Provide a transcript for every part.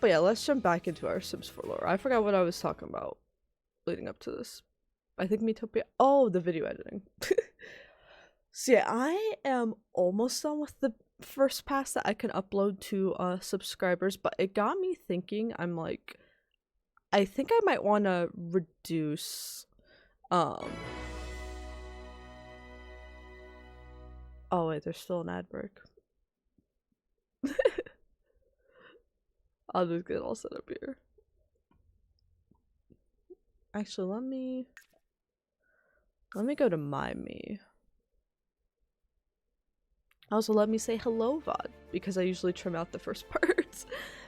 But yeah, let's jump back into our Sims 4 lore. I forgot what I was talking about leading up to this. I think Metopia. Oh, the video editing. So yeah, I am almost done with the first pass that I can upload to subscribers, but it got me thinking. I'm like, I think I might want to reduce oh wait, there's still an ad break. I'll just get all set up here. Actually, let me go to my me. Also, let me say hello, VOD, because I usually trim out the first parts.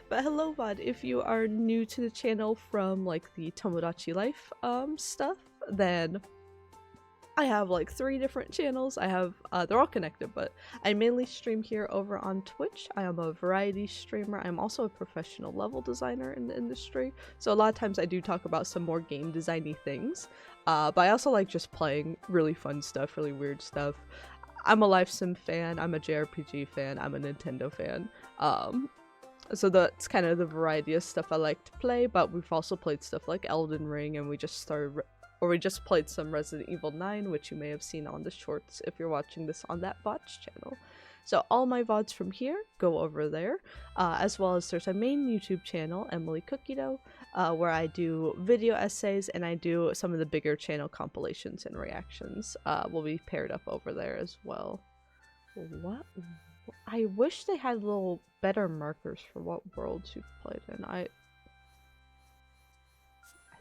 But hello, VOD, if you are new to the channel from like the Tomodachi Life stuff, then I have like 3 different channels. I have they're all connected, but I mainly stream here over on Twitch. I am a variety streamer. I'm also a professional level designer in the industry, so a lot of times I do talk about some more game designy things, but I also like just playing really fun stuff, really weird stuff. I'm a Life Sim fan, I'm a JRPG fan, I'm a Nintendo fan. So that's kind of the variety of stuff I like to play, but we've also played stuff like Elden Ring, and we just played some Resident Evil 9, which you may have seen on the shorts if you're watching this on that VODs channel. So all my VODs from here go over there, as well as there's a main YouTube channel, Emily Cookie Dough, where I do video essays and I do some of the bigger channel compilations and reactions will be paired up over there as well. What? I wish they had little better markers for what worlds you've played in. I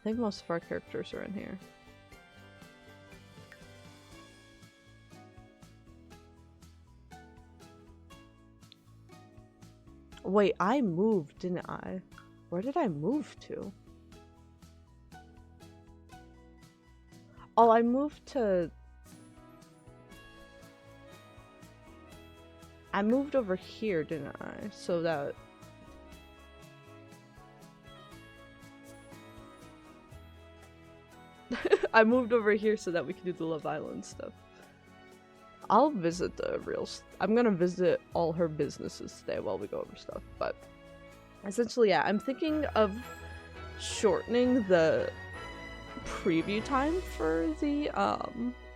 think most of our characters are in here. Wait, I moved, didn't I? Where did I move to? Oh, I moved over here, didn't I? So that... I moved over here so that we can do the Love Island stuff. I'll visit I'm gonna visit all her businesses today while we go over stuff, but essentially, yeah, I'm thinking of shortening the preview time for the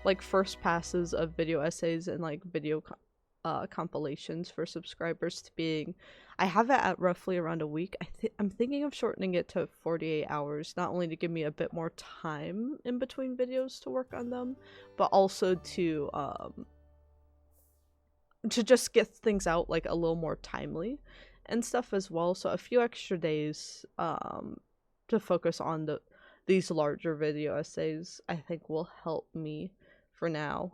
like first passes of video essays and like video compilations for subscribers to being, I have it at roughly around a week. I'm thinking of shortening it to 48 hours, not only to give me a bit more time in between videos to work on them, but also to just get things out like a little more timely and stuff as well. So a few extra days to focus on these larger video essays I think will help me for now.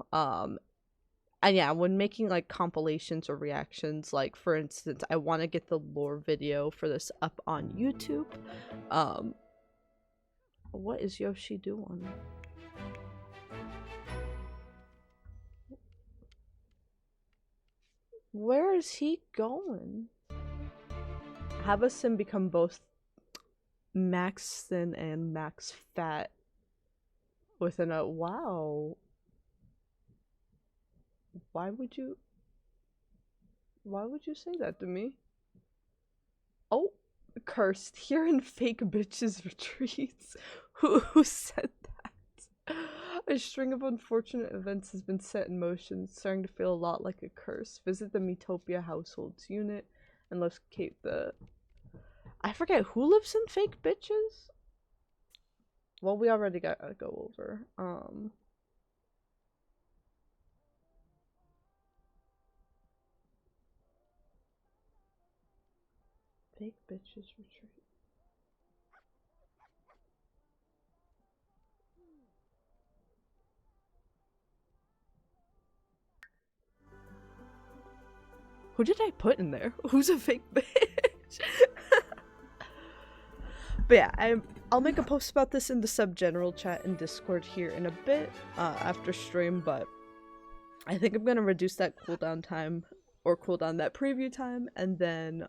And yeah, when making like compilations or reactions, like for instance, I want to get the lore video for this up on YouTube. What is Yoshi doing? Where is he going? Have a sim become both max thin and max fat within a... Wow. Why would you say that to me? Oh, cursed. Here in fake bitches retreats. Who said that? A string of unfortunate events has been set in motion, starting to feel a lot like a curse. Visit the Metopia households unit and locate the... I forget who lives in fake bitches? Well, we already got to go over. Fake bitches retreat. Who did I put in there? Who's a fake bitch? But yeah, I'll make a post about this in the sub-general chat and Discord here in a bit after stream, but I think I'm gonna reduce that cooldown time, or cooldown that preview time, and then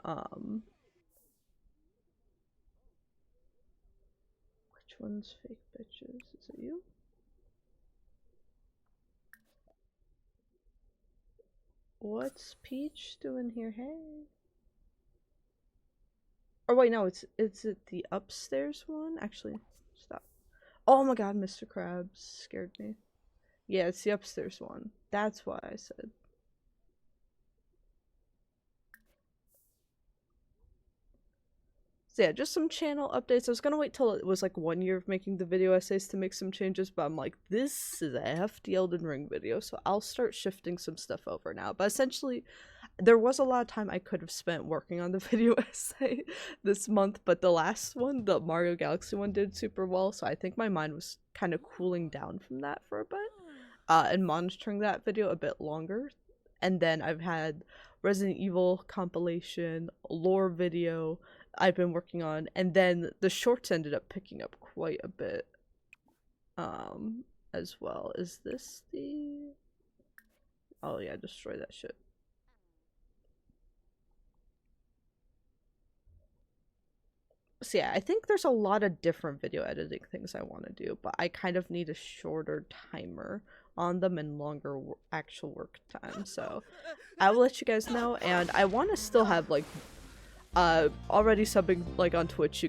which one's fake bitches? Is it you? What's Peach doing here? Hey. Or wait, no, it's it the upstairs one? Actually, stop. Oh my god, Mr. Krabs scared me. Yeah, it's the upstairs one. That's why I said. So yeah, just some channel updates. I was gonna wait till it was like 1 year of making the video essays to make some changes, but I'm like, this is a hefty Elden Ring video, so I'll start shifting some stuff over now. But essentially, there was a lot of time I could have spent working on the video essay this month, but the last one, the Mario Galaxy one, did super well, so I think my mind was kind of cooling down from that for a bit, and monitoring that video a bit longer. And then I've had Resident Evil compilation, lore video I've been working on, and then the shorts ended up picking up quite a bit as well. Is this the... Oh yeah, destroy that shit. So yeah, I think there's a lot of different video editing things I want to do, but I kind of need a shorter timer on them and longer actual work time. So I will let you guys know, and I want to still have like already subbing like on Twitch, you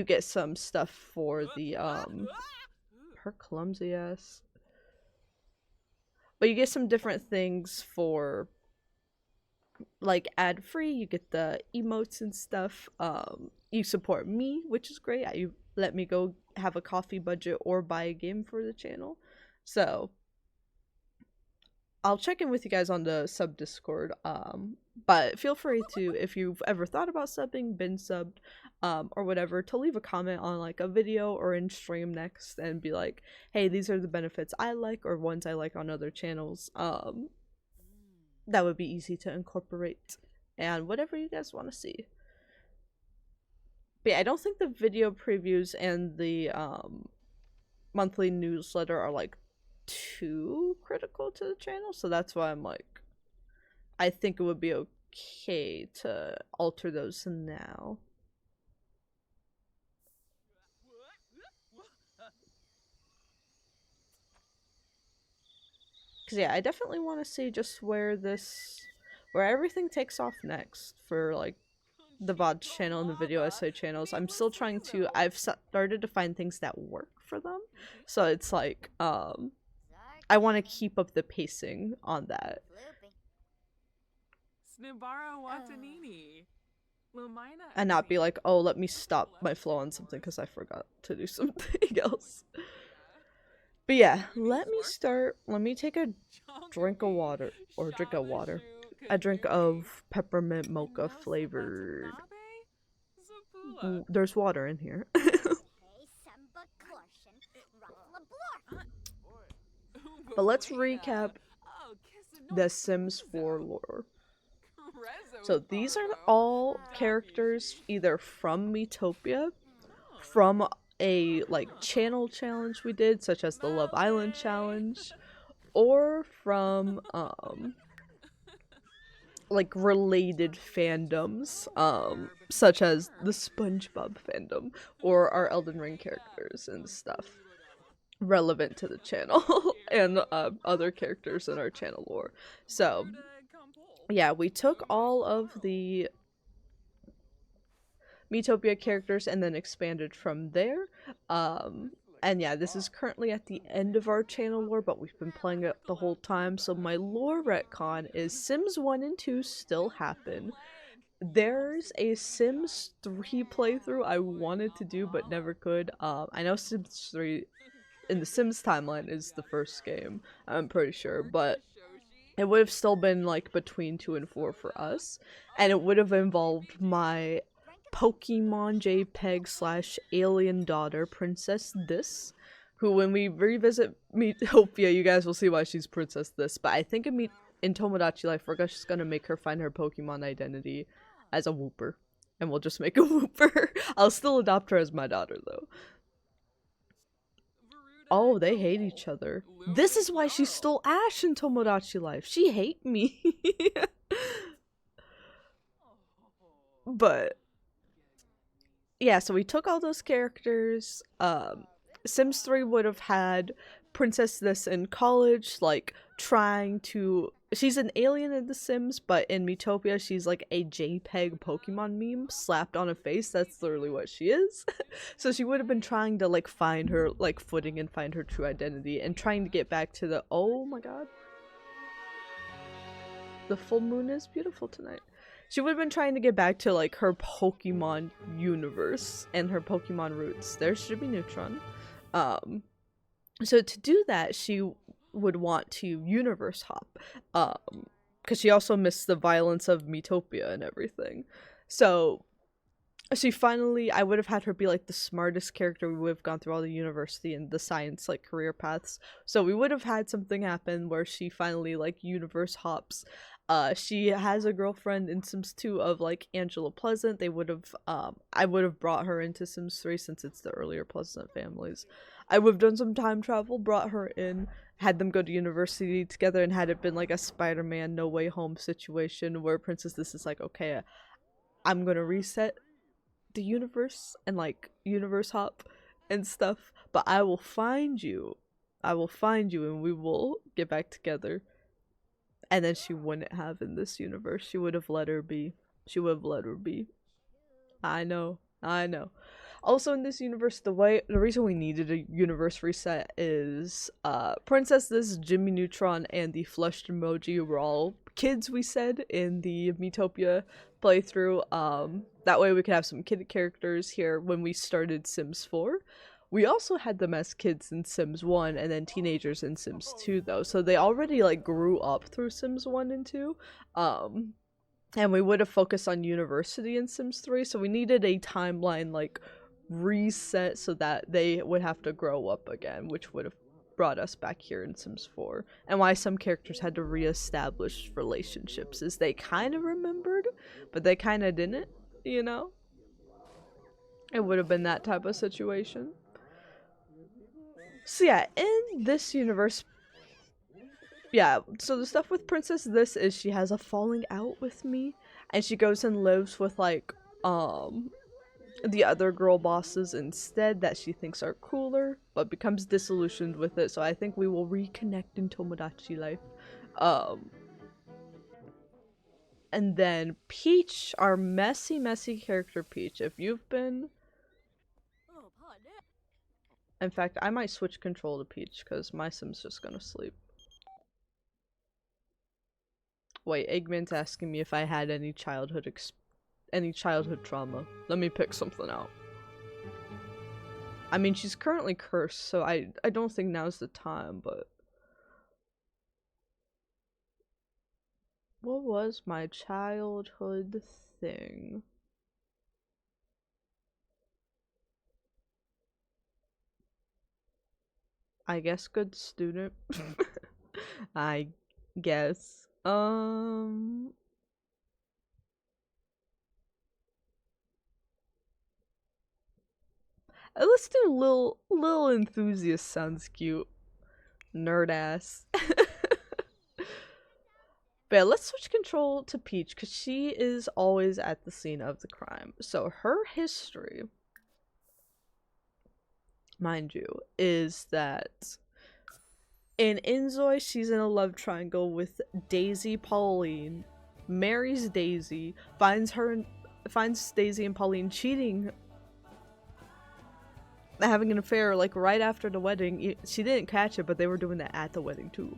get some stuff for the her clumsy ass. But you get some different things for like ad free. You get the emotes and stuff. You support me, which is great. You let me go have a coffee budget or buy a game for the channel. So I'll check in with you guys on the sub Discord. But feel free to, if you've ever thought about subbing, been subbed, or whatever, to leave a comment on like a video or in stream next and be like, hey, these are the benefits I like or ones I like on other channels. That would be easy to incorporate, and whatever you guys want to see. But yeah, I don't think the video previews and the monthly newsletter are like too critical to the channel, so that's why I'm like, I think it would be okay to alter those now. Because yeah, I definitely want to see just where everything takes off next for like the VOD channel and the video essay channels. I'm still trying to, I've started to find things that work for them, so it's like I want to keep up the pacing on that. And not be like, oh, let me stop my flow on something because I forgot to do something else. But yeah, let me take a drink of water, a drink of peppermint mocha flavored. Ooh, there's water in here. But let's recap the Sims 4 lore. So these are all characters either from Miitopia, from a like channel challenge we did, such as the Love Island challenge, or from like related fandoms, such as the SpongeBob fandom or our Elden Ring characters and stuff relevant to the channel and other characters in our channel lore. So yeah, we took all of the Miitopia characters and then expanded from there. And yeah, this is currently at the end of our channel lore, but we've been playing it the whole time. So my lore retcon is Sims 1 and 2 still happen. There's a Sims 3 playthrough I wanted to do but never could. I know Sims 3 in the Sims timeline is the first game, I'm pretty sure, but it would have still been like between 2 and 4 for us, and it would have involved my Pokemon JPEG / alien daughter, Princess This, who when we revisit Miitopia, you guys will see why she's Princess This, but I think in Tomodachi Life, we're just gonna make her find her Pokemon identity as a Wooper, and we'll just make a Wooper. I'll still adopt her as my daughter, though. Oh, they hate each other. This is why she stole Ash in Tomodachi Life. She hate me. But yeah, so we took all those characters. Sims 3 would have had Princess This in college, like trying to she's an alien in The Sims, but in Miitopia, she's like a JPEG Pokemon meme slapped on a face. That's literally what she is. So she would have been trying to like find her like footing and find her true identity and trying to get back to the, oh my god, the full moon is beautiful tonight. She would have been trying to get back to like her Pokemon universe and her Pokemon roots. There should be Neutron. So to do that, she would want to universe hop, because she also missed the violence of Miitopia and everything. So she finally, I would have had her be like the smartest character. We would have gone through all the university and the science like career paths. So we would have had something happen where she finally like universe hops. She has a girlfriend in Sims 2 of like Angela Pleasant. They would have, I would have brought her into Sims 3 since it's the earlier Pleasant families. I would have done some time travel, brought her in, had them go to university together, and had it been like a Spider-Man No Way Home situation where Princess This is like, okay, I'm gonna reset the universe and like universe hop and stuff, but I will find you. I will find you and we will get back together. And then she wouldn't have in this universe. She would have let her be. She would have let her be. I know. I know. Also in this universe, the reason we needed a universe reset is Princess This, Jimmy Neutron, and the flushed emoji were all kids, we said, in the Miitopia playthrough. That way we could have some kid characters here when we started Sims 4. We also had them as kids in Sims 1 and then teenagers in Sims 2 though, so they already like grew up through Sims 1 and 2. And we would have focused on university in Sims 3, so we needed a timeline like reset so that they would have to grow up again, which would have brought us back here in Sims 4. And why some characters had to reestablish relationships is they kind of remembered, but they kind of didn't, you know? It would have been that type of situation. So yeah, in this universe, yeah, so the stuff with Princess This is she has a falling out with me, and she goes and lives with like the other girl bosses instead that she thinks are cooler, but becomes disillusioned with it. So I think we will reconnect in Tomodachi life. And then Peach, our messy character Peach. If you've been, in fact, I might switch control to Peach because my Sim's just gonna sleep. Wait, Eggman's asking me if I had any childhood trauma. Let me pick something out. I mean, she's currently cursed, so I don't think now's the time, but what was my childhood thing? I guess good student. I guess. Let's do Lil Enthusiast sounds cute. Nerd ass. But yeah, let's switch control to Peach because she is always at the scene of the crime. So her history, mind you, is that in Inzoi, she's in a love triangle with Daisy Pauline, marries Daisy, finds Daisy and Pauline cheating, having an affair like right after the wedding. She didn't catch it, but they were doing that at the wedding too.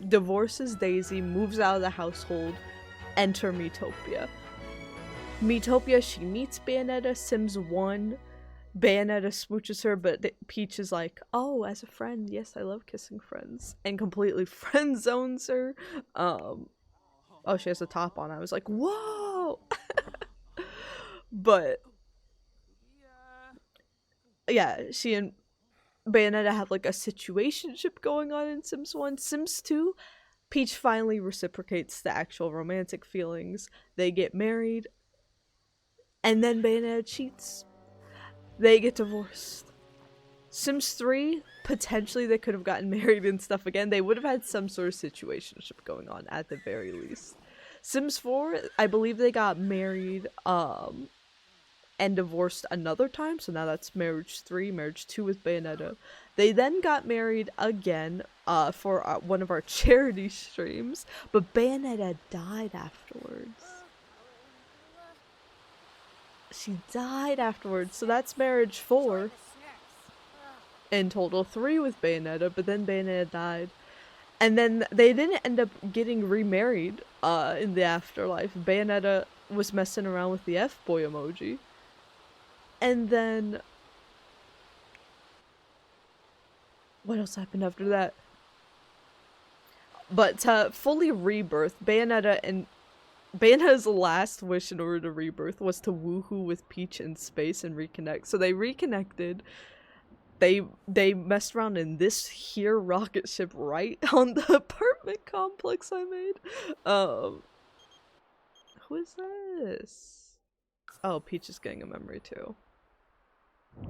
Divorces Daisy, moves out of the household, enter Miitopia. Miitopia, she meets Bayonetta, Sims 1. Bayonetta smooches her, but Peach is like, oh, as a friend, yes, I love kissing friends, and completely friend zones her. Oh, she has a top on. I was like, whoa! But yeah, she and Bayonetta have like a situationship going on in Sims 1. Sims 2, Peach finally reciprocates the actual romantic feelings. They get married, and then Bayonetta cheats. They get divorced. Sims 3, potentially they could have gotten married and stuff again. They would have had some sort of situationship going on at the very least. Sims 4, I believe they got married, and divorced another time, so now that's marriage 3, marriage 2 with Bayonetta. They then got married again for one of our charity streams, but Bayonetta died afterwards. She died afterwards, so that's marriage 4. In total 3 with Bayonetta, but then Bayonetta died. And then they didn't end up getting remarried in the afterlife. Bayonetta was messing around with the F-boy emoji. And then... what else happened after that? But to fully rebirth, Bayonetta's last wish in order to rebirth was to woohoo with Peach in space and reconnect. So they reconnected. They messed around in this here rocket ship right on the apartment complex I made. Who is this? Oh, Peach is getting a memory too.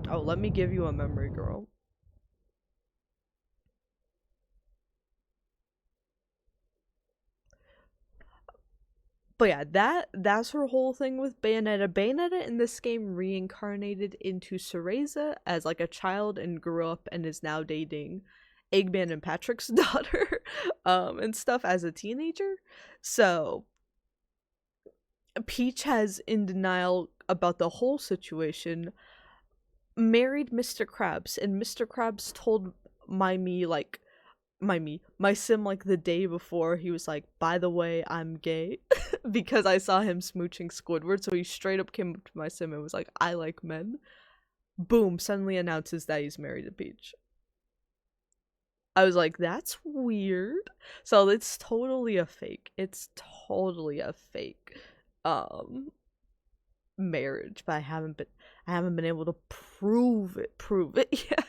Oh, let me give you a memory, girl. But yeah, that's her whole thing with Bayonetta. Bayonetta in this game reincarnated into Cereza as like a child and grew up and is now dating Eggman and Patrick's daughter and stuff as a teenager. So Peach has, in denial about the whole situation, married Mr. Krabs, and Mr. Krabs told my sim like the day before. He was like, by the way, I'm gay. Because I saw him smooching Squidward, so he straight up came up to my sim and was like, I like men. Boom, suddenly announces that he's married to Peach. I was like, that's weird. So it's totally a fake. It's totally a fake marriage, but I haven't been able to prove it yet.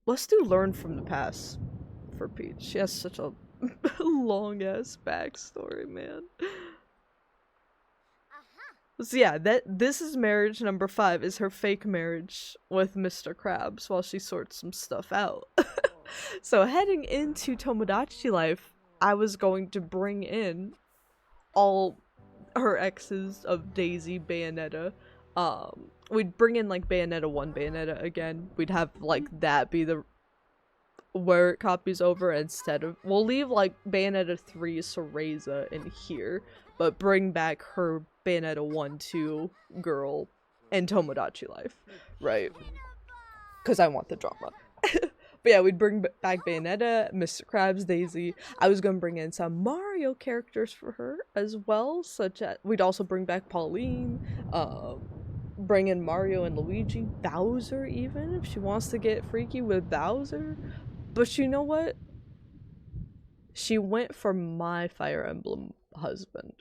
Let's do learn from the past for Peach. She has such a long ass backstory, man. So yeah, this is marriage number 5, is her fake marriage with Mr. Krabs while she sorts some stuff out. So heading into Tomodachi Life, I was going to bring in all her exes of Daisy, Bayonetta. We'd bring in like Bayonetta 1, Bayonetta again. We'd have like that be the where it copies over instead of, we'll leave like Bayonetta 3 Cereza in here, but bring back her Bayonetta 1, 2 girl in Tomodachi Life, right? Because I want the drama. But yeah, we'd bring back Bayonetta, Mr. Krabs, Daisy. I was gonna bring in some Mario characters for her as well, such as, we'd also bring back Pauline, bring in Mario and Luigi, Bowser even, if she wants to get freaky with Bowser. But you know what? She went for my Fire Emblem husband.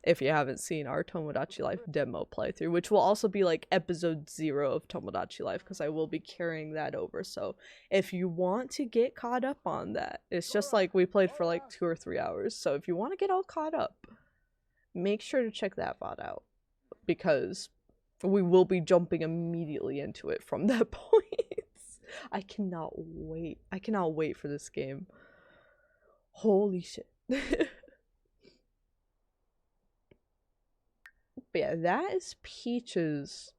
If you haven't seen our Tomodachi Life demo playthrough, which will also be like episode 0 of Tomodachi Life, because I will be carrying that over. So if you want to get caught up on that, it's just like we played for like 2 or 3 hours. So if you want to get all caught up, make sure to check that VOD out, because we will be jumping immediately into it from that point. I cannot wait. I cannot wait for this game. Holy shit. But yeah, that is Peach's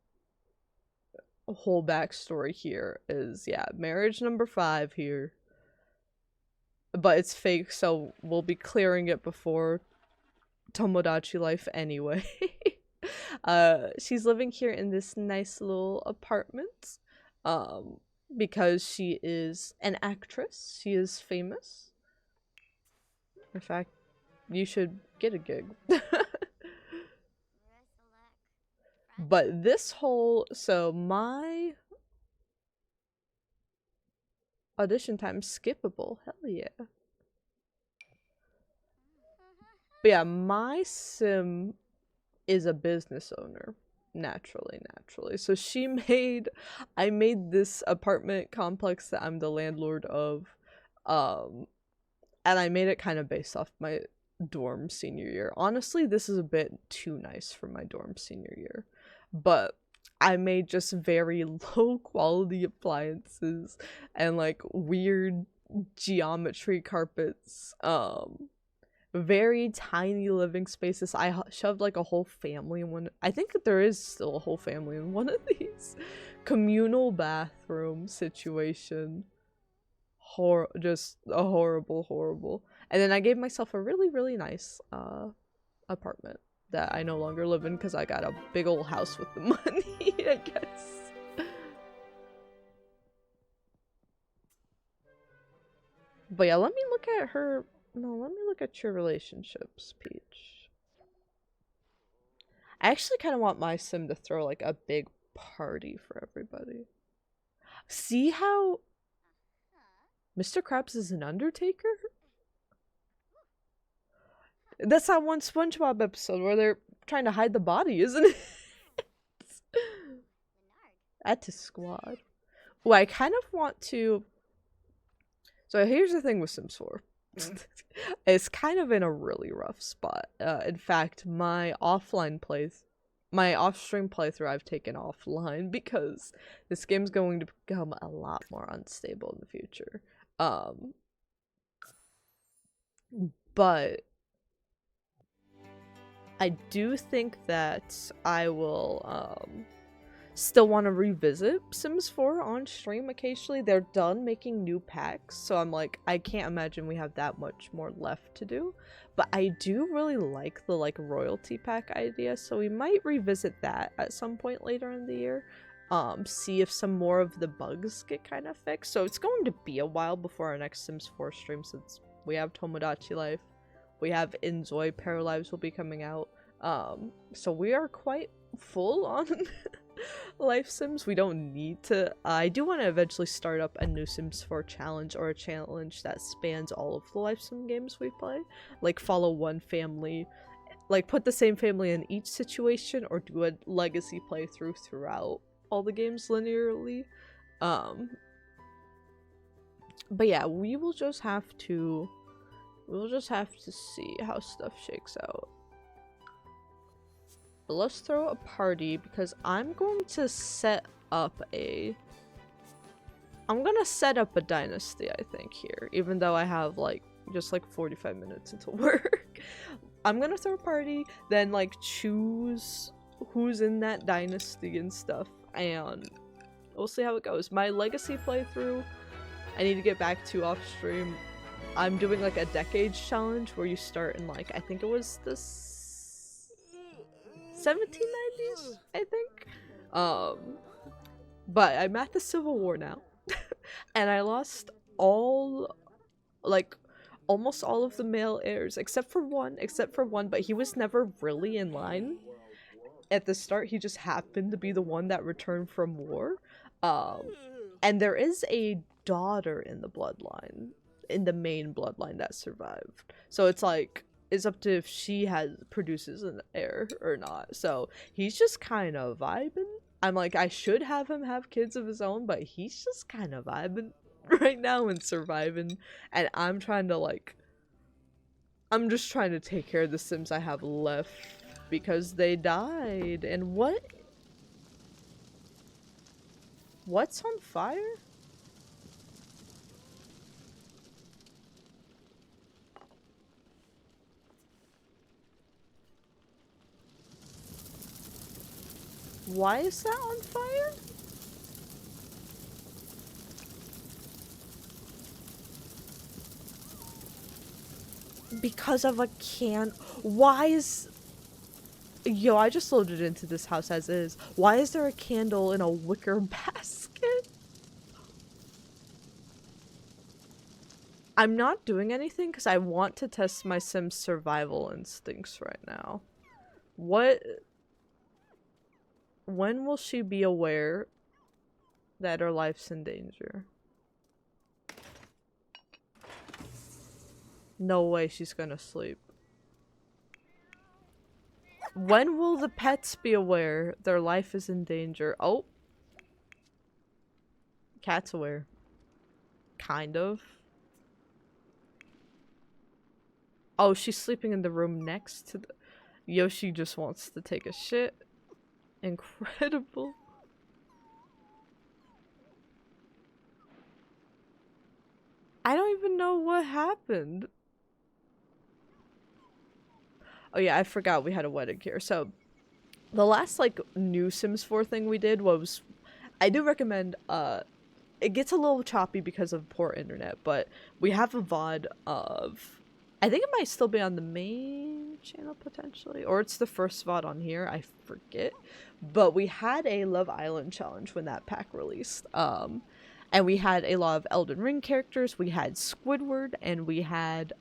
whole backstory here. Is, yeah, marriage number 5 here. But it's fake, so we'll be clearing it before Tomodachi Life anyway. She's living here in this nice little apartment. Because she is an actress. She is famous. In fact, you should get a gig. But this whole, so my audition time skippable, hell yeah. But yeah, my sim is a business owner, naturally. So I made this apartment complex that I'm the landlord of, and I made it kind of based off my dorm senior year. Honestly, this is a bit too nice for my dorm senior year. But I made just very low quality appliances and like weird geometry carpets, very tiny living spaces. I shoved like a whole family in one. I think that there is still a whole family in one of these. Communal bathroom situation. Just a horrible. And then I gave myself a really nice apartment that I no longer live in because I got a big old house with the money, I guess. But yeah, let me look at her. No, let me look at your relationships, Peach. I actually kind of want my sim to throw like a big party for everybody. See how Mr. Krabs is an undertaker? That's that one SpongeBob episode where they're trying to hide the body, isn't it? At his squad. Well, I kind of want to. So here's the thing with Sims 4. It's kind of in a really rough spot. In fact, my offstream playthrough I've taken offline because this game's going to become a lot more unstable in the future. But I do think that I will still want to revisit Sims 4 on stream occasionally. They're done making new packs, so I'm like, I can't imagine we have that much more left to do. But I do really like the like royalty pack idea, so we might revisit that at some point later in the year. See if some more of the bugs get kind of fixed. So it's going to be a while before our next Sims 4 stream, since we have Tomodachi Life, we have Inzoi Paralives will be coming out. So we are quite full on life sims. We don't need to. I do want to eventually start up a new Sims 4 challenge, or a challenge that spans all of the life sim games we play. Like follow one family, like put the same family in each situation, or do a legacy playthrough throughout all the games linearly. But yeah, we'll just have to see how stuff shakes out. But let's throw a party because I'm going to set up a dynasty, I think, here, even though I have like just like 45 minutes until work. I'm gonna throw a party, then like choose who's in that dynasty and stuff, and we'll see how it goes. My legacy playthrough, I need to get back to off stream. I'm doing like a decades challenge where you start in like, I think it was the 1790s, I think. But I'm at the Civil War now. And I lost almost all of the male heirs, except for one, but he was never really in line. At the start, he just happened to be the one that returned from war. And there is a daughter in the bloodline, in the main bloodline, that survived. So it's like, it's up to if she produces an heir or not. So he's just kind of vibing. I'm like, I should have him have kids of his own, but he's just kind of vibing right now and surviving. And I'm just trying to take care of the Sims I have left because they died. And what's on fire? Why is that on fire? Because of a can. Why is... Yo, I just loaded into this house as is. Why is there a candle in a wicker basket? I'm not doing anything because I want to test my Sim's survival instincts right now. When will she be aware that her life's in danger? No way she's gonna sleep. When will the pets be aware their life is in danger? Oh. Cat's aware. Kind of. Oh, she's sleeping in the room next to the... Yoshi just wants to take a shit. Incredible. I don't even know what happened. Oh yeah, I forgot we had a wedding here. So the last like new Sims 4 thing we did was, I do recommend, it gets a little choppy because of poor internet, but we have a VOD of, I think it might still be on the main channel potentially, or it's the first VOD on here, I forget. But we had a Love Island challenge when that pack released. And we had a lot of Elden Ring characters. We had Squidward, and we had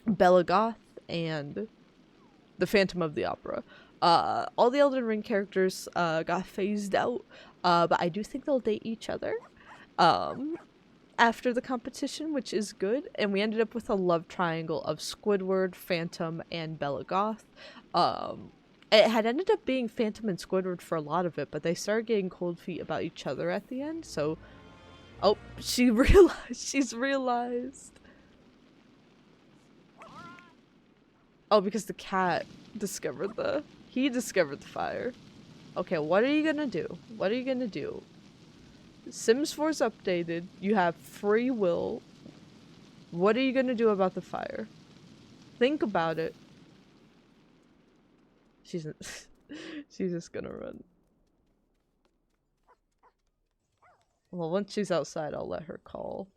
Bella Goth and the Phantom of the Opera. All the Elden Ring characters got phased out, but I do think they'll date each other after the competition, which is good. And we ended up with a love triangle of Squidward, Phantom, and Bella Goth. It had ended up being Phantom and Squidward for a lot of it, but they started getting cold feet about each other at the end, so... Oh, she's realized. Oh, because the cat discovered he discovered the fire. Okay, what are you gonna do? What are you gonna do? Sims 4's updated. You have free will. What are you gonna do about the fire? Think about it. She's just gonna run. Well, once she's outside, I'll let her call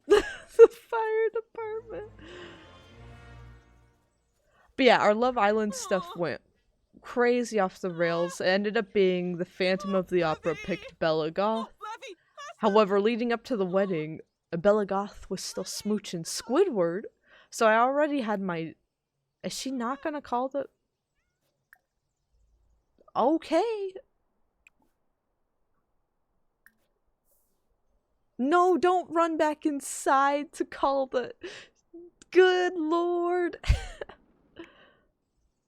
the fire department. But yeah, our Love Island stuff went crazy off the rails. It ended up being the Phantom of the Opera picked Bella Goth. However, leading up to the wedding, Bella Goth was still smooching Squidward, so I already had my... Is she not gonna call the... Okay. No, don't run back inside to call the... Good lord.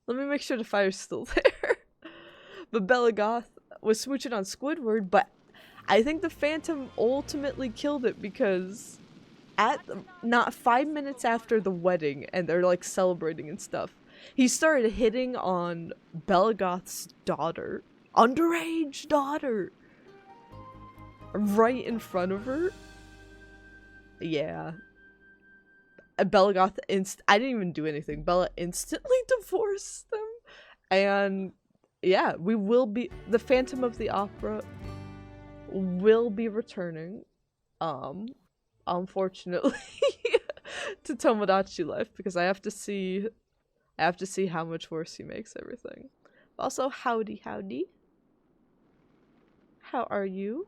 Let me make sure the fire's still there. But Bella Goth was smooching on Squidward, but I think the Phantom ultimately killed it because not 5 minutes after the wedding, and they're like celebrating and stuff, he started hitting on Bella Goth's daughter. Underage daughter! Right in front of her. Yeah. Bella Goth I didn't even do anything. Bella instantly divorced them. And yeah, the Phantom of the Opera will be returning. Unfortunately to Tomodachi Life, because I have to see how much worse he makes everything. Also, howdy. How are you?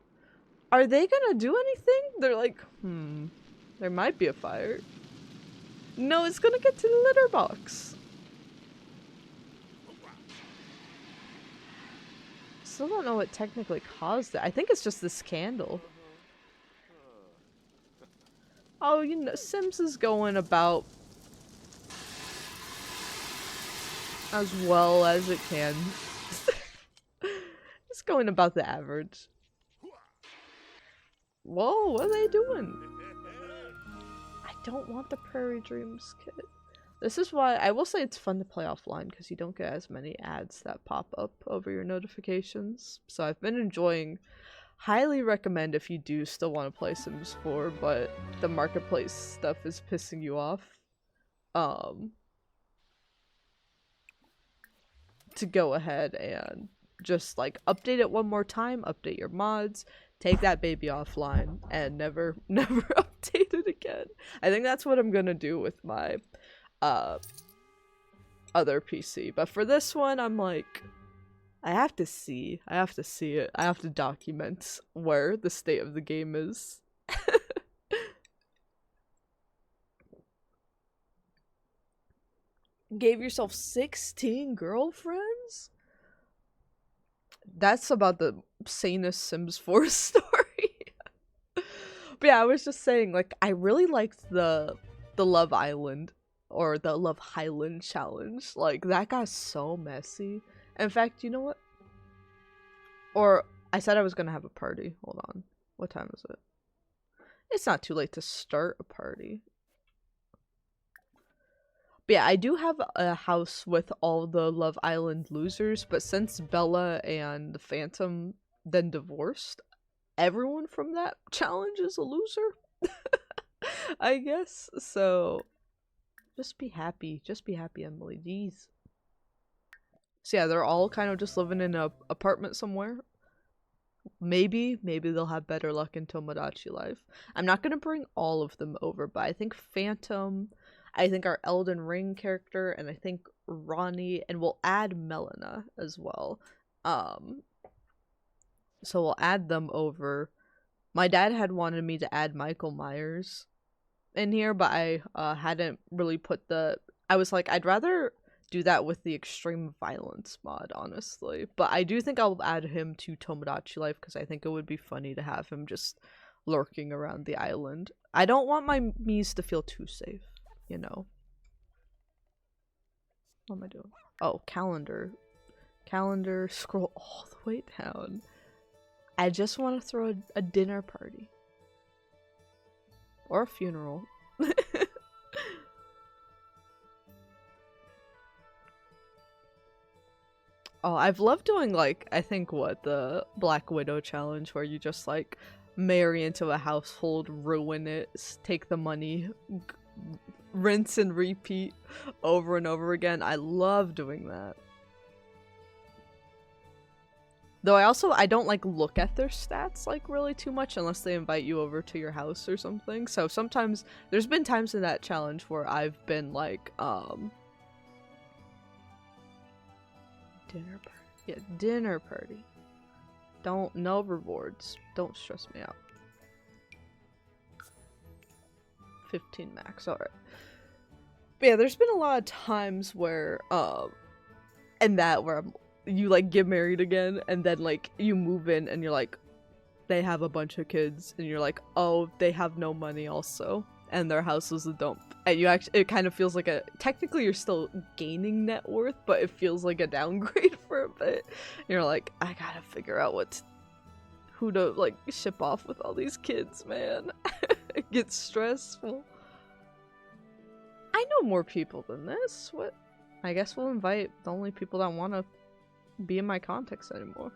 Are they gonna do anything? They're like, there might be a fire. No, it's gonna get to the litter box. Still don't know what technically caused it. I think it's just this candle. Oh, you know, Sims is going about as well as it can. It's going about the average. Whoa, what are they doing? I don't want the Prairie Dreams kit. This is why I will say it's fun to play offline, because you don't get as many ads that pop up over your notifications. So I've been enjoying. Highly recommend if you do still want to play Sims 4, but the marketplace stuff is pissing you off. To go ahead and just like update it one more time, update your mods, take that baby offline, and never update it again. I think that's what I'm gonna do with my other PC. But for this one, I'm like, I have to see it. I have to document where the state of the game is. Gave yourself 16 girlfriends? That's about the sanest Sims 4 story. But yeah, I was just saying, like, I really liked the Love Island, or the Love Highland challenge. Like, that got so messy. In fact, you know what? Or, I said I was gonna have a party. Hold on. What time is it? It's not too late to start a party. But yeah, I do have a house with all the Love Island losers, but since Bella and the Phantom then divorced, everyone from that challenge is a loser. I guess. So just be happy. Just be happy, Emily. Jeez. So yeah, they're all kind of just living in a apartment somewhere. Maybe they'll have better luck in Tomodachi Life. I'm not gonna bring all of them over, but I think Phantom, I think our Elden Ring character, and I think Ronnie, and we'll add Melina as well. So we'll add them over. My dad had wanted me to add Michael Myers in here, but I hadn't really put I was like, I'd rather do that with the extreme violence mod, honestly. But I do think I'll add him to Tomodachi Life because I think it would be funny to have him just lurking around the island. I don't want my Mies to feel too safe, you know. What am I doing? Oh, calendar. Calendar, scroll all the way down. I just want to throw a dinner party. Or a funeral. Oh, I've loved doing, like, I think, the Black Widow challenge, where you just, like, marry into a household, ruin it, take the money, rinse and repeat over and over again. I love doing that. Though I don't, like, look at their stats, like, really too much unless they invite you over to your house or something. So sometimes, there's been times in that challenge where I've been, like, dinner party. Yeah, dinner party. No rewards. Don't stress me out. 15 max, alright. But yeah, there's been a lot of times where, you, like, get married again, and then, like, you move in, and you're like, they have a bunch of kids, and you're like, oh, they have no money also, and their house is a dump. And it kind of feels like technically you're still gaining net worth, but it feels like a downgrade for a bit. You're like, I gotta figure out who to, like, ship off with all these kids, man. It gets stressful. I know more people than this. What? I guess we'll invite the only people that want to be in my context anymore.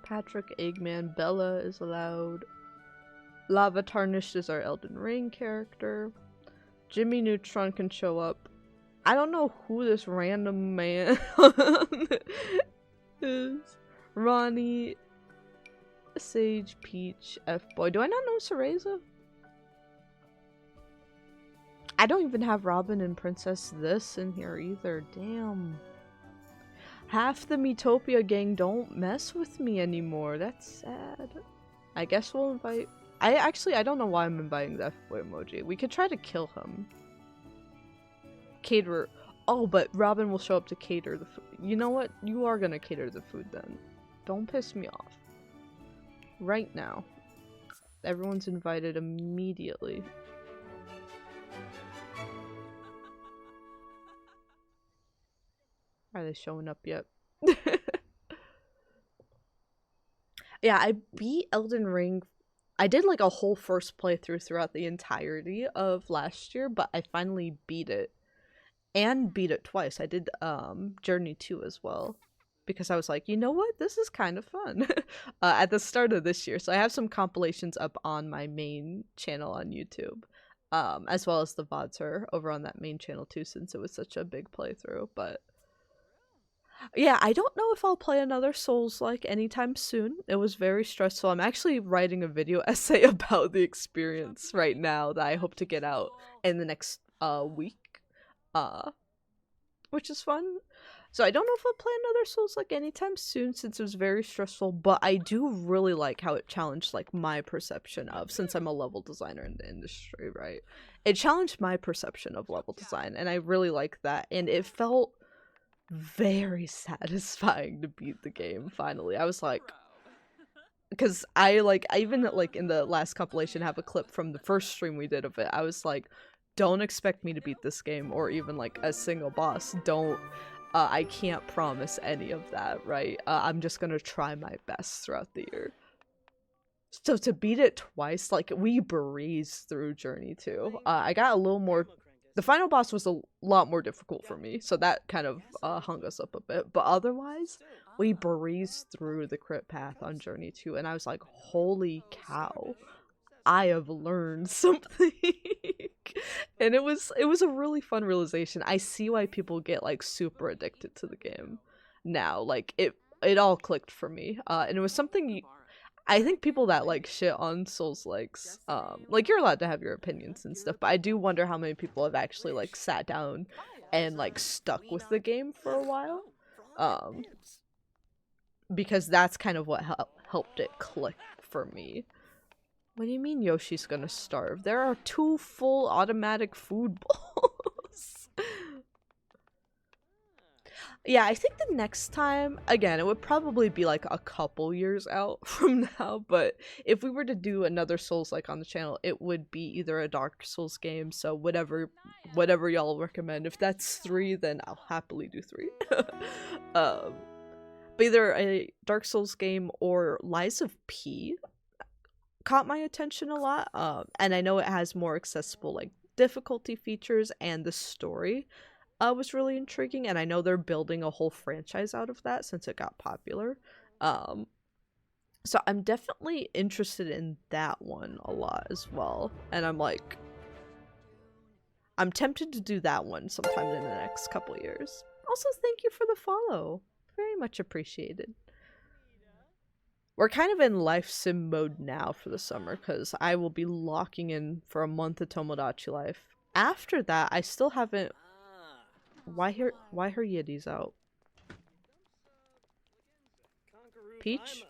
Patrick, Eggman, Bella is allowed. Lava Tarnished is our Elden Ring character. Jimmy Neutron can show up. I don't know who this random man is. Ronnie, Sage, Peach, F-Boy. Do I not know Cereza? I don't even have Robin and Princess This in here either. Damn. Half the Metopia gang don't mess with me anymore. That's sad. I guess we'll invite... I don't know why I'm inviting the F-Boy emoji. We could try to kill him. Cater. Oh, but Robin will show up to cater the food. You know what? You are gonna cater the food then. Don't piss me off. Right now. Everyone's invited immediately. Are they showing up yet? Yeah, I beat Elden Ring. I did like a whole first playthrough throughout the entirety of last year, but I finally beat it. And beat it twice. I did Journey 2 as well. Because I was like, you know what? This is kind of fun. At the start of this year. So I have some compilations up on my main channel on YouTube. As well as the VODs are over on that main channel too, since it was such a big playthrough. But yeah, I don't know if I'll play another Souls-like anytime soon. It was very stressful. I'm actually writing a video essay about the experience right now that I hope to get out in the next week. Which is fun. So I don't know if I'll play another Souls-like anytime soon since it was very stressful, but I do really like how it challenged like my perception of, since I'm a level designer in the industry, right? It challenged my perception of level design, and I really like that, and it felt very satisfying to beat the game finally. I was like, because I even like in the last compilation have a clip from the first stream we did of it. I was like, don't expect me to beat this game or even like a single boss. I can't promise any of that, right? I'm just gonna try my best throughout the year. So to beat it twice, like, we breezed through Journey 2. I got a little more... The final boss was a lot more difficult for me, so that kind of hung us up a bit. But otherwise, we breezed through the crit path on Journey 2, and I was like, holy cow, I have learned something. And it was a really fun realization. I see why people get like super addicted to the game now. Like it all clicked for me. And it was something I think people that like shit on Souls likes, like you're allowed to have your opinions and stuff, but I do wonder how many people have actually like sat down and like stuck with the game for a while. Because that's kind of what helped it click for me. What do you mean Yoshi's gonna starve? There are 2 full automatic food bowls. Yeah, I think the next time, again, it would probably be like a couple years out from now, but if we were to do another Souls-like on the channel, it would be either a Dark Souls game, so whatever y'all recommend. If that's 3, then I'll happily do 3. But either a Dark Souls game or Lies of P caught my attention a lot, and I know it has more accessible like difficulty features, and the story was really intriguing, and I know they're building a whole franchise out of that since it got popular. So I'm definitely interested in that one a lot as well, and I'm tempted to do that one sometime in the next couple years. Also, thank you for the follow, very much appreciated. We're kind of in life sim mode now for the summer because I will be locking in for a month of Tomodachi Life. After that, I still haven't. Why her Yeti's out? Peach?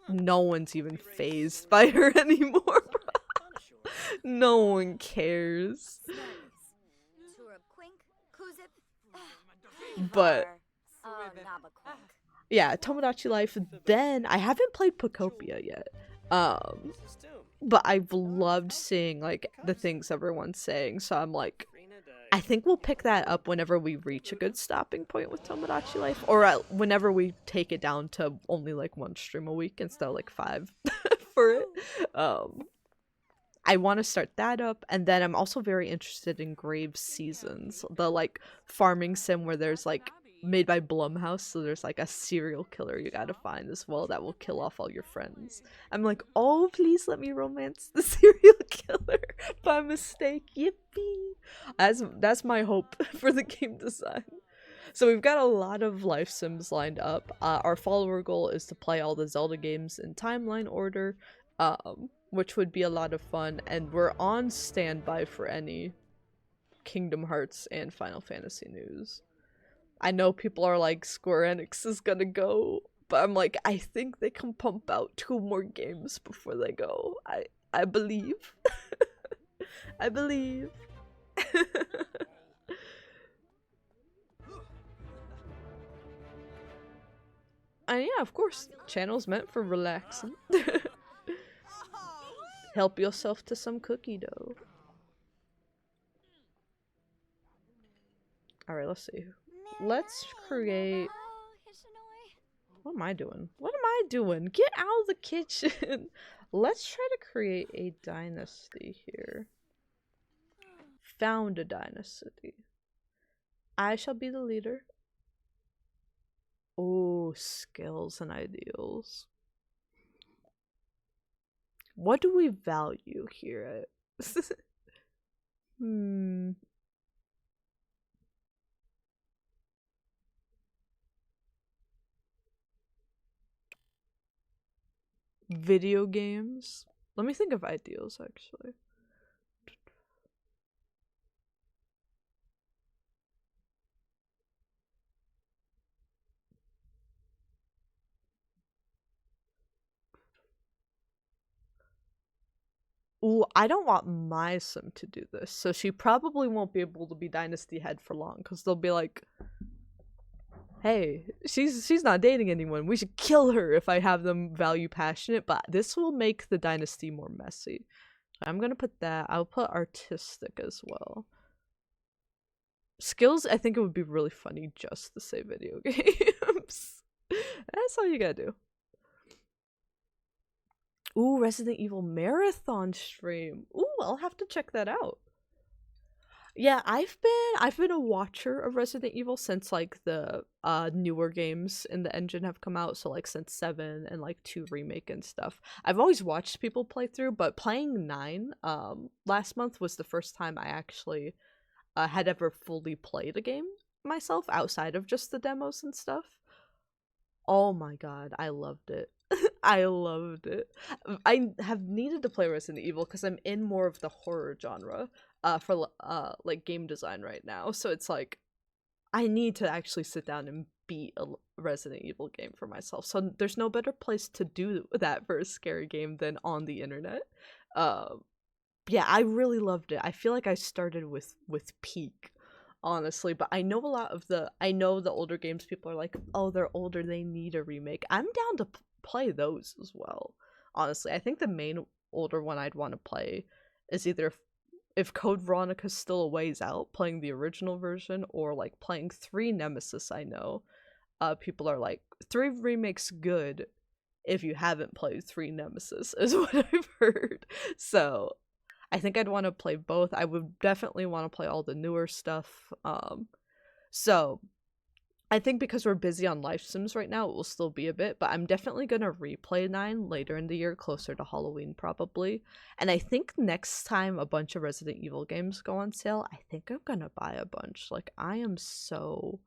No one's even phased by her anymore, bro. No one cares. But yeah, Tomodachi Life. Then I haven't played Pocopia yet. But I've loved seeing like the things everyone's saying, so I'm like, I think we'll pick that up whenever we reach a good stopping point with Tomodachi Life, or whenever we take it down to only like 1 stream a week instead of like 5 for it. I want to start that up, and then I'm also very interested in Grave Seasons, the like farming sim where there's like made by Blumhouse, so there's like a serial killer you gotta find as well that will kill off all your friends. I'm like, oh, please let me romance the serial killer by mistake. Yippee! That's my hope for the game design. So we've got a lot of life sims lined up. Our follower goal is to play all the Zelda games in timeline order, which would be a lot of fun, and we're on standby for any Kingdom Hearts and Final Fantasy news. I know people are like, Square Enix is gonna go, but I'm like, I think they can pump out 2 more games before they go. I believe. I believe. And yeah, of course, channel's meant for relaxing. Help yourself to some cookie dough. Alright, let's see. Let's create... What am I doing? What am I doing? Get out of the kitchen! Let's try to create a dynasty here. Found a dynasty. I shall be the leader. Oh, skills and ideals. What do we value here at? Video games? Let me think of ideals, actually. Ooh, I don't want my sim to do this, so she probably won't be able to be Dynasty Head for long, because they'll be like, hey, she's not dating anyone, we should kill her if I have them value passionate, but this will make the Dynasty more messy. I'm gonna put that. I'll put artistic as well. Skills, I think it would be really funny just to say video games. That's all you gotta do. Ooh, Resident Evil Marathon stream. Ooh, I'll have to check that out. Yeah, I've been a watcher of Resident Evil since like the newer games in the engine have come out, so like since 7 and like 2 remake and stuff. I've always watched people play through, but playing 9 last month was the first time I actually had ever fully played a game myself outside of just the demos and stuff. Oh my god, I loved it. I loved it. I have needed to play Resident Evil because I'm in more of the horror genre for like game design right now. So it's like I need to actually sit down and beat a Resident Evil game for myself. So there's no better place to do that for a scary game than on the internet. Um yeah, I really loved it. I feel like I started with peak, honestly, but I know the older games people are like, "Oh, they're older, they need a remake." I'm down to play those as well. Honestly, I think the main older one I'd want to play is either if Code Veronica's still a ways out, playing the original version, or like playing 3 Nemesis. I know people are like 3 remakes good if you haven't played 3 Nemesis is what I've heard. So I think I'd want to play both. I would definitely want to play all the newer stuff. So I think because we're busy on live sims right now, it will still be a bit, but I'm definitely gonna replay 9 later in the year, closer to Halloween probably. And I think next time a bunch of Resident Evil games go on sale, I think I'm gonna buy a bunch. Like I'm so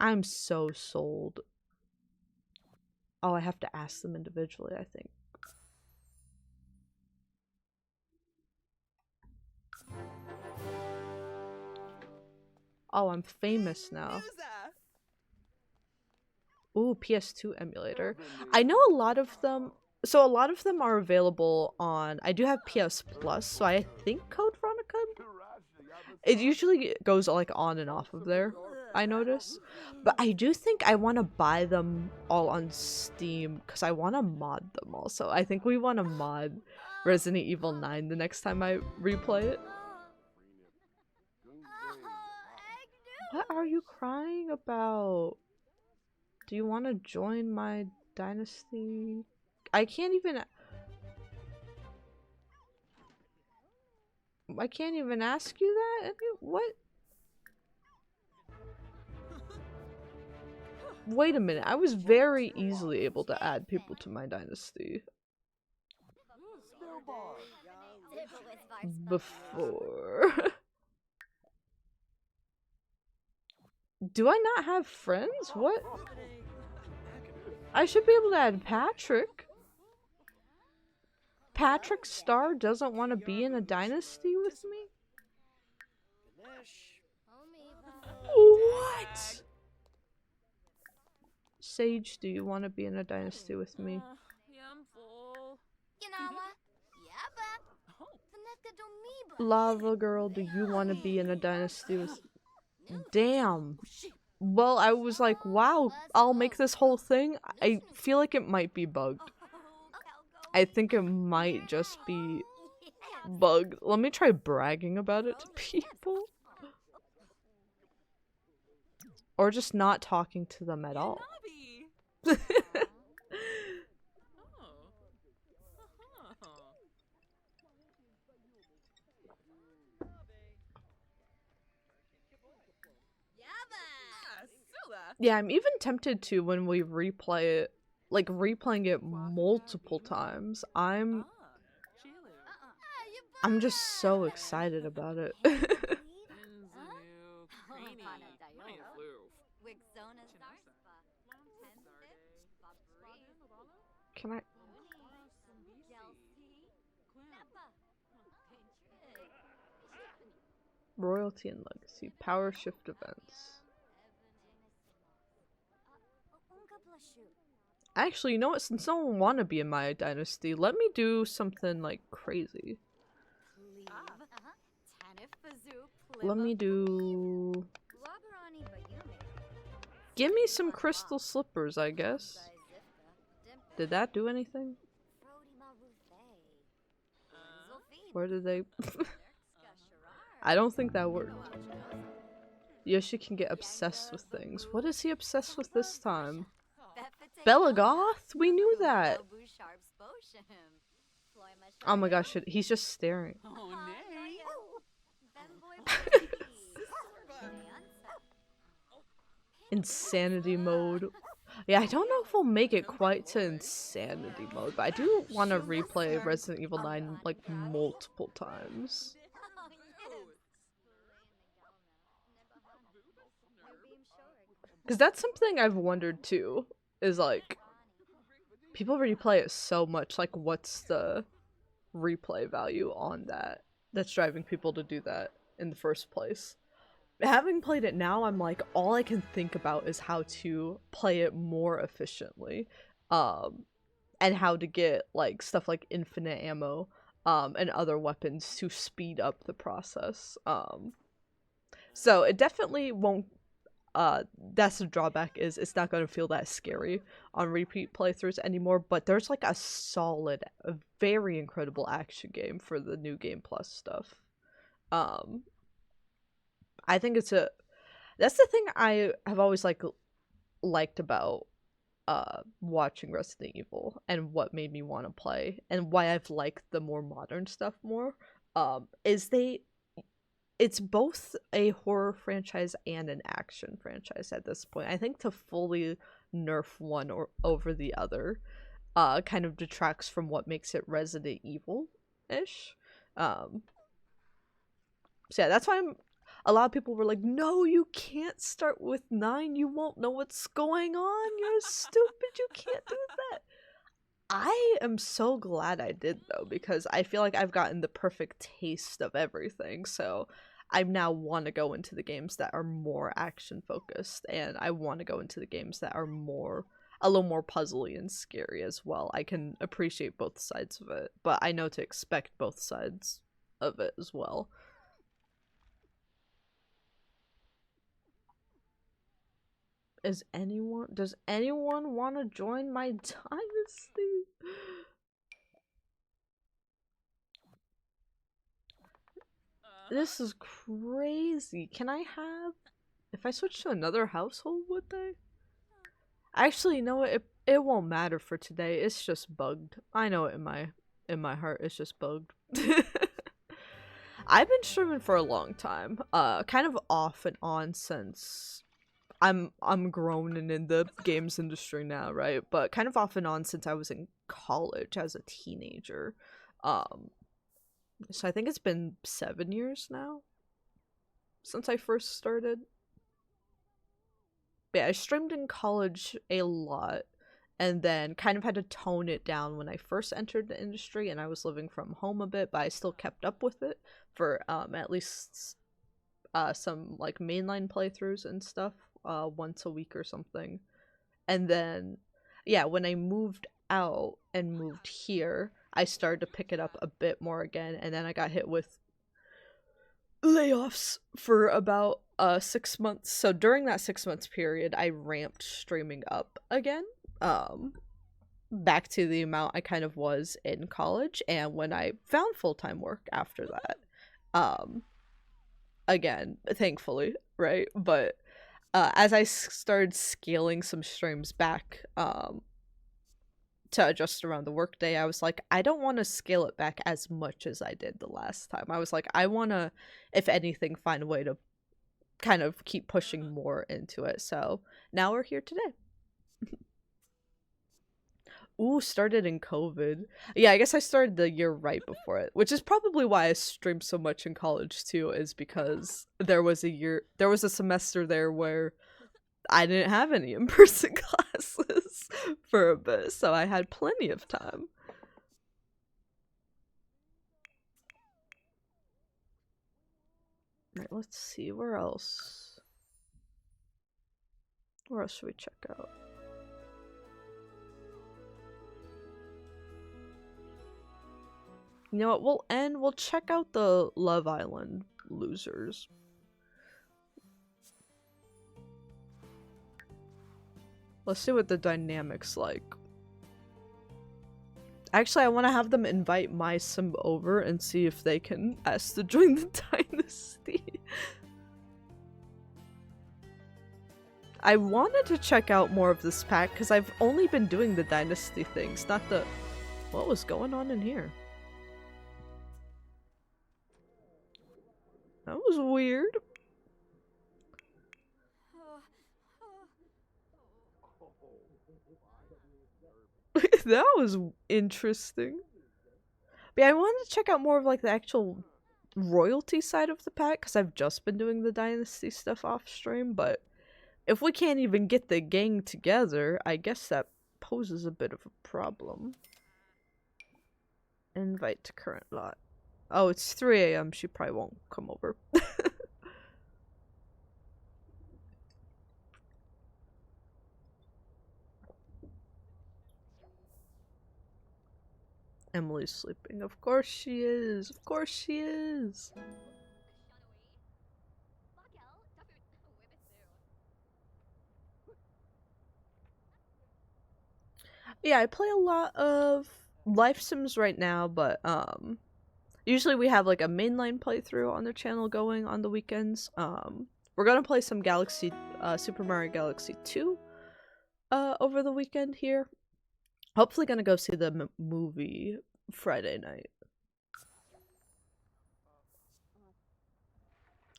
sold. Oh, I have to ask them individually, I think. Oh, I'm famous now. Ooh, PS2 emulator. I know a lot of them. So a lot of them are available on. I do have PS Plus, so I think Code Veronica. It usually goes like on and off of there, I notice. But I do think I want to buy them all on Steam because I want to mod them also. I think we want to mod Resident Evil 9 the next time I replay it. What are you crying about? Do you want to join my dynasty? I can't even ask you that? What? Wait a minute, I was very easily able to add people to my dynasty. Before. Do I not have friends? What? I should be able to add Patrick. Patrick Star doesn't want to be in a dynasty with me? What? Sage, do you want to be in a dynasty with me? Lava Girl, do you want to be in a dynasty with... Damn. Well, I was like, wow, I'll make this whole thing. I feel like it might be bugged. I think it might just be bugged. Let me try bragging about it to people. Or just not talking to them at all. Yeah, I'm even tempted to when we replay it, like replaying it multiple times. I'm just so excited about it. Can I? Royalty and Legacy, Power Shift events. Actually, you know what? Since no one wanna be in my dynasty, let me do something like crazy. Let me do... Give me some crystal slippers, I guess. Did that do anything? Where did they... I don't think that worked. Yoshi can get obsessed with things. What is he obsessed with this time? Belagoth? We knew that! Oh my gosh, he's just staring. Insanity mode. Yeah, I don't know if we'll make it quite to insanity mode, but I do want to replay Resident Evil 9 like multiple times. Because that's something I've wondered too, is like, people replay it so much, like what's the replay value on that that's driving people to do that in the first place? Having played it now, I'm like, all I can think about is how to play it more efficiently, and how to get like stuff like infinite ammo, and other weapons to speed up the process. So it definitely won't. That's the drawback, is it's not going to feel that scary on repeat playthroughs anymore. But there's like a solid, a very incredible action game for the new Game Plus stuff. I think that's the thing I have always liked about watching Resident Evil, and what made me want to play, and why I've liked the more modern stuff more, is it's both a horror franchise and an action franchise at this point. I think to fully nerf one over the other kind of detracts from what makes it Resident Evil-ish. So yeah, that's why a lot of people were like, no, you can't start with 9, you won't know what's going on, you're stupid, you can't do that. I am so glad I did, though, because I feel like I've gotten the perfect taste of everything, so I now want to go into the games that are more action focused, and I want to go into the games that are a little more puzzly and scary as well. I can appreciate both sides of it, but I know to expect both sides of it as well. Does anyone want to join my dynasty? This is crazy. Can I have, if I switch to another household, would they? Actually, you know what? It won't matter for today. It's just bugged. I know it in my heart. It's just bugged. I've been streaming for a long time. Kind of off and on since I'm grown and in the games industry now, right? But kind of off and on since I was in college as a teenager. So I think it's been 7 years now since I first started. But yeah, I streamed in college a lot, and then kind of had to tone it down when I first entered the industry, and I was living from home a bit, but I still kept up with it for at least some like mainline playthroughs and stuff, once a week or something. And then yeah, when I moved out and moved here, I started to pick it up a bit more again, and then I got hit with layoffs for about 6 months. So during that 6 months period, I ramped streaming up again, back to the amount I kind of was in college. And when I found full-time work after that, again, thankfully, right? But as I started scaling some streams back, to adjust around the workday, I was like, I don't want to scale it back as much as I did the last time. I was like, I want to, if anything, find a way to kind of keep pushing more into it. So now we're here today. Ooh, started in COVID. Yeah, I guess I started the year right before it, which is probably why I streamed so much in college too, is because there was a semester there where I didn't have any in-person classes for a bit, so I had plenty of time. Alright, let's see, where else? Where else should we check out? You know what, we'll check out the Love Island losers. Let's see what the dynamic's like. Actually, I want to have them invite my sim over and see if they can ask to join the dynasty. I wanted to check out more of this pack because I've only been doing the dynasty things, not the... What was going on in here? That was weird. That was interesting. But yeah, I wanted to check out more of like the actual royalty side of the pack because I've just been doing the dynasty stuff off stream, but if we can't even get the gang together, I guess that poses a bit of a problem. Invite to current lot. Oh, it's 3 a.m. She probably won't come over. Emily's sleeping. Of course she is. Of course she is. Yeah, I play a lot of life sims right now, but usually we have like a mainline playthrough on the channel going on the weekends. We're gonna play some Super Mario Galaxy 2 over the weekend here. Hopefully gonna go see the movie Friday night.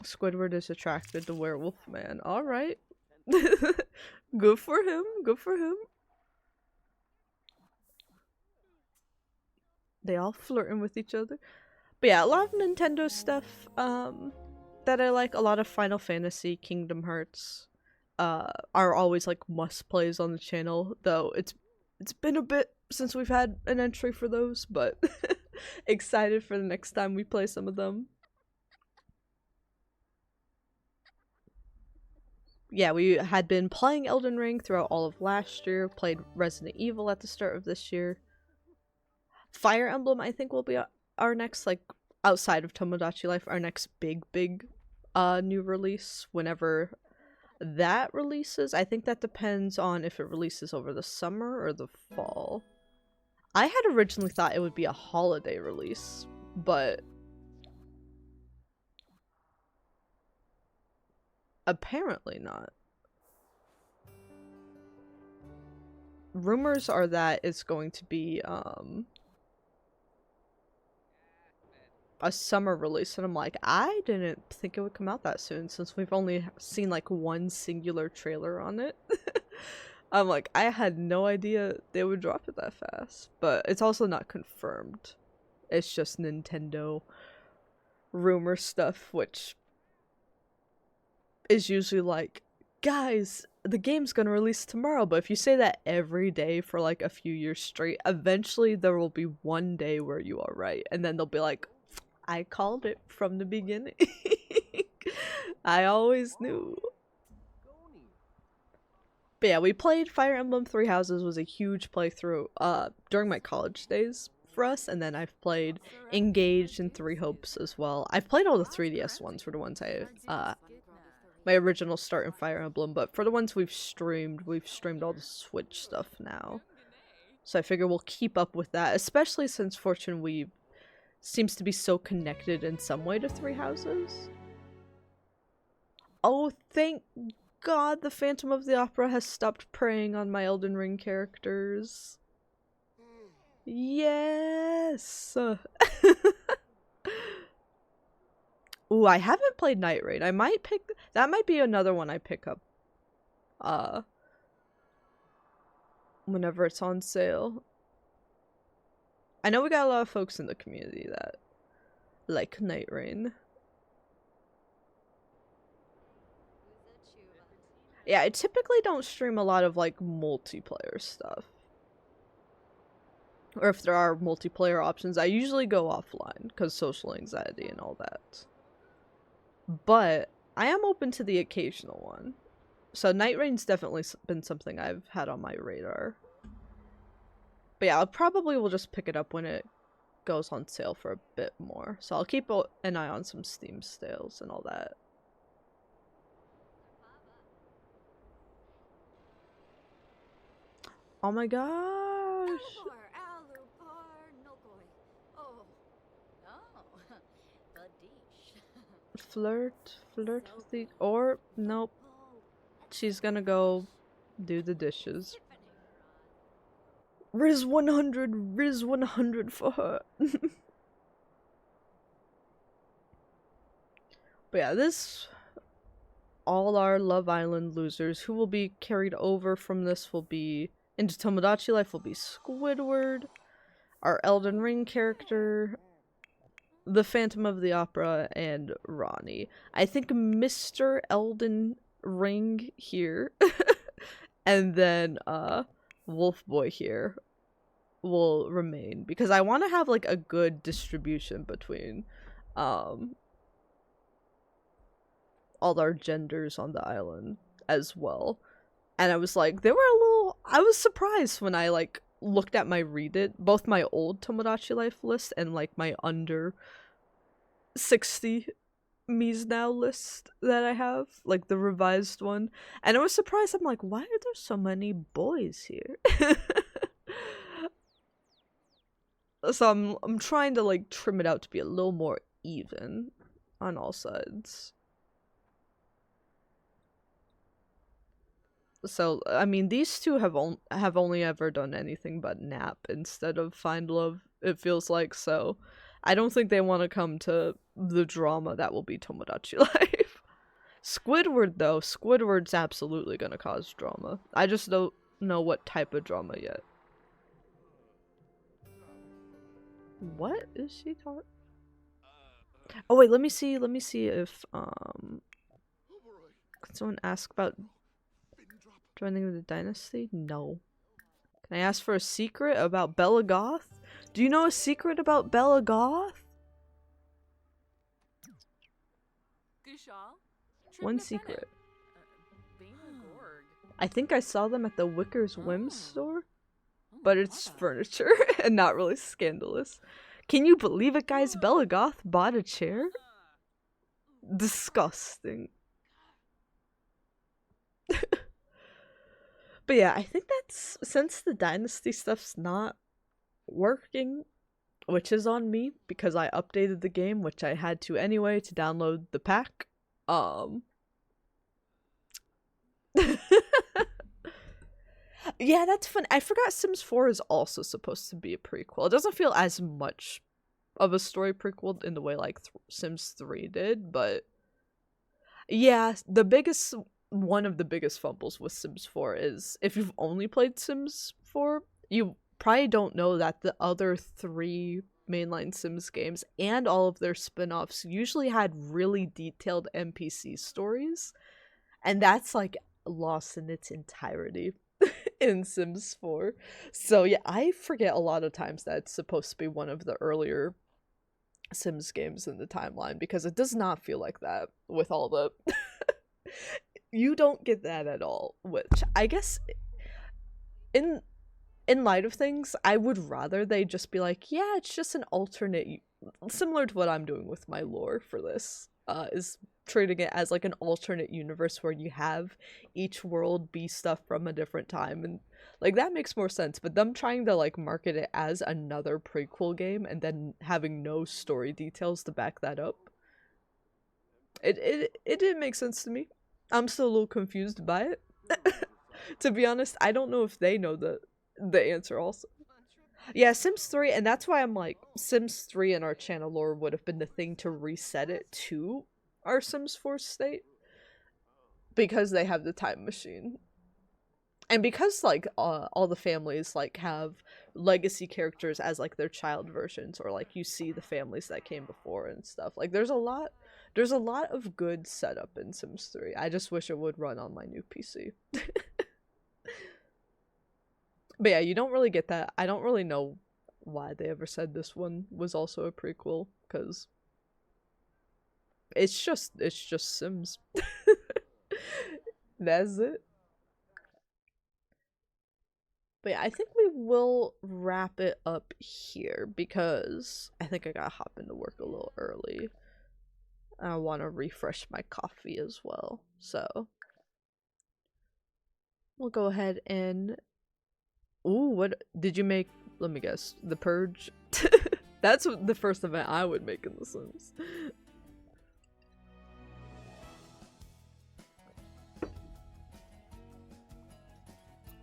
Squidward is attracted to Werewolf Man. Alright. Good for him. Good for him. They all flirting with each other. But yeah, a lot of Nintendo stuff that I like. A lot of Final Fantasy, Kingdom Hearts are always like must plays on the channel, though it's been a bit since we've had an entry for those, but excited for the next time we play some of them. Yeah, we had been playing Elden Ring throughout all of last year, played Resident Evil at the start of this year. Fire Emblem, I think, will be our next, like, outside of Tomodachi Life, our next big new release whenever that releases. I think that depends on if it releases over the summer or the fall. I had originally thought it would be a holiday release, but apparently not. Rumors are that it's going to be a summer release, and I'm like, I didn't think it would come out that soon since we've only seen like one singular trailer on it. I'm like, I had no idea they would drop it that fast, but it's also not confirmed. It's just Nintendo rumor stuff, which is usually like, guys, the game's gonna release tomorrow, but if you say that every day for like a few years straight, eventually there will be one day where you are right, and then they'll be like, I called it from the beginning. I always knew. But yeah, we played Fire Emblem Three Houses, was a huge playthrough during my college days for us, and then I've played Engaged and Three Hopes as well. I've played all the 3DS ones for the ones my original start in Fire Emblem, but for the ones we've streamed all the Switch stuff now. So I figure we'll keep up with that, especially since Fortune Weave seems to be so connected in some way to Three Houses. Oh, thank God the Phantom of the Opera has stopped preying on my Elden Ring characters. Yes! Ooh, I haven't played Night Raid. I might pick... That might be another one I pick up. Whenever it's on sale. I know we got a lot of folks in the community that like Night Raid. Yeah, I typically don't stream a lot of, like, multiplayer stuff. Or if there are multiplayer options, I usually go offline, because social anxiety and all that. But I am open to the occasional one. So Night Raid's definitely been something I've had on my radar. But yeah, I probably will just pick it up when it goes on sale for a bit more. So I'll keep an eye on some Steam sales and all that. Oh my gosh! Flirt with the... Or, nope. She's gonna go do the dishes. Riz 100 for her. But yeah, this, all our Love Island losers who will be carried over from this will be into Tomodachi Life will be Squidward, our Elden Ring character, the Phantom of the Opera, and Ronnie. I think Mr. Elden Ring here and then Wolf Boy here will remain because I want to have like a good distribution between all our genders on the island as well. And I was like, I was surprised when I like looked at my read it, both my old Tomodachi Life list and like my under 60 Me's Now list that I have, like the revised one. And I was surprised. I'm like, why are there so many boys here? So I'm trying to like trim it out to be a little more even on all sides. So I mean, these two have only ever done anything but nap instead of find love. It feels like, so I don't think they want to come to the drama that will be Tomodachi Life. Squidward though, Squidward's absolutely gonna cause drama. I just don't know what type of drama yet. What is she talking? Oh wait, let me see if can someone ask about joining the dynasty? No. Can I ask for a secret about Bella Goth? Do you know a secret about Bella Goth? One secret. I think I saw them at the Wicker's Whims store, but it's furniture and not really scandalous. Can you believe it, guys? Bella Goth bought a chair? Disgusting. But yeah, I think that's, since the dynasty stuff's not working, which is on me because I updated the game, which I had to anyway to download the pack. Yeah, that's fun. I forgot Sims 4 is also supposed to be a prequel. It doesn't feel as much of a story prequel in the way like Sims 3 did, but yeah, one of the biggest fumbles with Sims 4 is if you've only played Sims 4, you probably don't know that the other 3 mainline Sims games and all of their spin-offs usually had really detailed NPC stories, and that's like lost in its entirety in Sims 4. So yeah, I forget a lot of times that it's supposed to be one of the earlier Sims games in the timeline because it does not feel like that with all the you don't get that at all, which I guess in light of things, I would rather they just be like, yeah, it's just an alternate, similar to what I'm doing with my lore for this, is treating it as like an alternate universe where you have each world be stuff from a different time, and like that makes more sense. But them trying to like market it as another prequel game and then having no story details to back that up, it didn't make sense to me. I'm still a little confused by it. To be honest, I don't know if they know the answer also. Yeah, Sims 3, and that's why I'm like, Sims 3 and our channel lore would have been the thing to reset it to our Sims 4 state. Because they have the time machine. And because, like, all the families, like, have legacy characters as, like, their child versions, or, like, you see the families that came before and stuff. Like, there's a lot of good setup in Sims 3. I just wish it would run on my new PC. But yeah, you don't really get that. I don't really know why they ever said this one was also a prequel, because it's just Sims. That's it. But yeah, I think we will wrap it up here because I think I gotta hop into work a little early. I want to refresh my coffee as well. So we'll go ahead and... Ooh, what did you make? Let me guess. The Purge? That's the first event I would make in The Sims.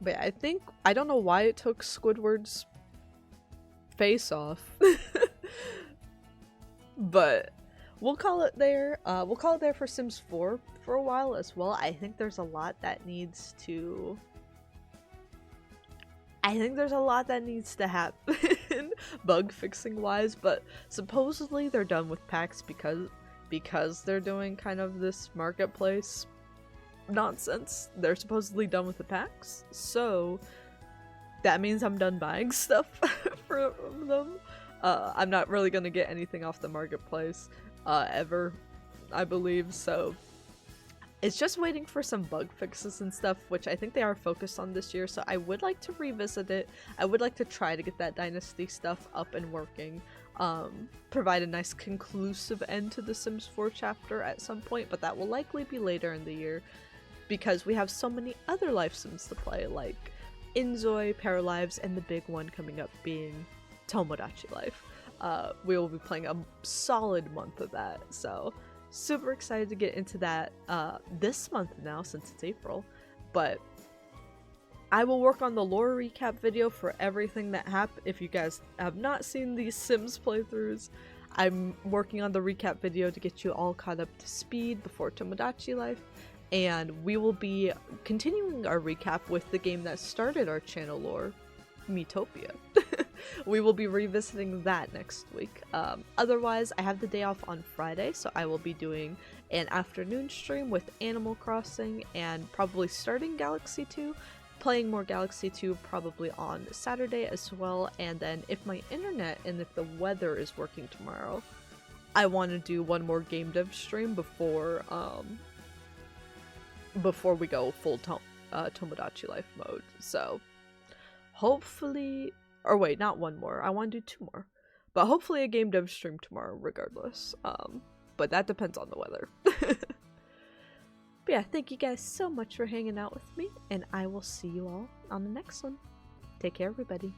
But yeah, I don't know why it took Squidward's face off. But we'll call it there. We'll call it there for Sims 4 for a while as well. I think there's a lot that needs to happen bug fixing wise, but supposedly they're done with packs because they're doing kind of this marketplace nonsense. They're supposedly done with the packs, so that means I'm done buying stuff from them. I'm not really gonna get anything off the marketplace ever, I believe, so it's just waiting for some bug fixes and stuff, which I think they are focused on this year, so I would like to revisit it. I would like to try to get that Dynasty stuff up and working, provide a nice conclusive end to the Sims 4 chapter at some point, but that will likely be later in the year because we have so many other life sims to play, like Inzoi, Paralives, and the big one coming up being Tomodachi Life. We will be playing a solid month of that, so super excited to get into that this month now since it's April. But I will work on the lore recap video for everything that happened. If you guys have not seen these Sims playthroughs, I'm working on the recap video to get you all caught up to speed before Tomodachi Life, and we will be continuing our recap with the game that started our channel lore, Miitopia. We will be revisiting that next week. Otherwise, I have the day off on Friday, so I will be doing an afternoon stream with Animal Crossing and probably starting Galaxy 2, playing more Galaxy 2 probably on Saturday as well, and then if my internet and if the weather is working tomorrow, I want to do one more game dev stream before we go full Tomodachi Life mode. So hopefully, or wait, not one more, I want to do 2 more, but hopefully a game dev stream tomorrow regardless, but that depends on the weather. But yeah, thank you guys so much for hanging out with me, and I will see you all on the next one. Take care, everybody.